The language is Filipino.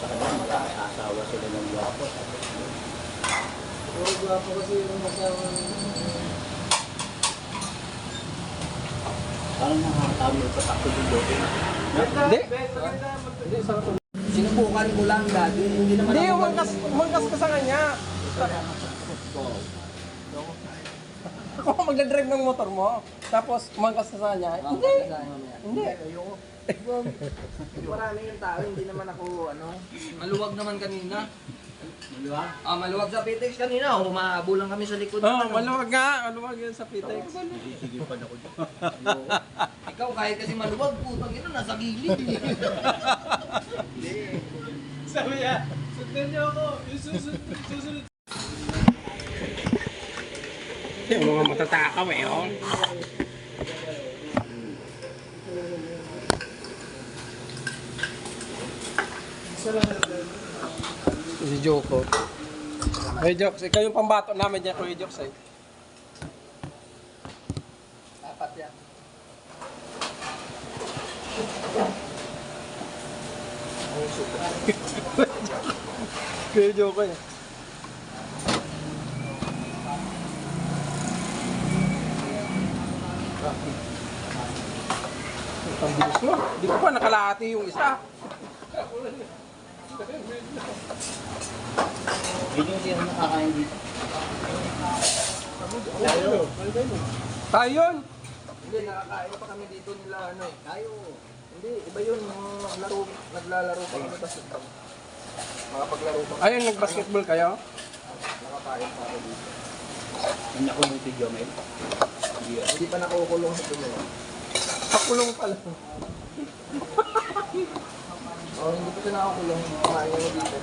sa kanila, mag-asawa sila ng gwapo. Puro gwapo kasi yung asawa. Parang nakakatawa yung patakbo yung doon. Hindi. Hindi, sarap. Sinubukan ko lang dati. Hindi naman Hindi, ako umangkas ka sa kanya. Ako magdadrive ng motor mo, tapos umangkas ka sa kanya. Hindi. Hindi. Ayoko. Marami yung tao, hindi naman ako, maluwag naman kanina. Maluwag? Maluwag sa Pitex kanina, humabulang kami sa likod. Maluwag nga. Maluwag yun sa Pitex. Sige pa na ko dyan. Ikaw kahit kasi maluwag, putang ina, nasa gilid. Sabi niya, sundan niyo ako. Yung susunod. Yung mga matatakaw eh, oh. Si Joko. Kuya Jokes, ikaw yung pambato namin dyan, Kuya Jokes eh. Dapat yan. Kuya Joko eh. Ang bilis mo. Hindi ko pa nakalahati yung isa. Yun yung siya nakakain dito. Tayo yun. Hindi, nakakain pa kami dito nila, tayo. Hindi, iba yun, naglalaro pa kami basketball. Makapaglaro pa. Ayun, nag-basketball kayo? Nakakain pa ako dito. Hindi ako ng video, Mel. Hindi pa nakukulong sa tulo. Pakulong pala. Hindi pa ito nakakulong. Kumain kami dito.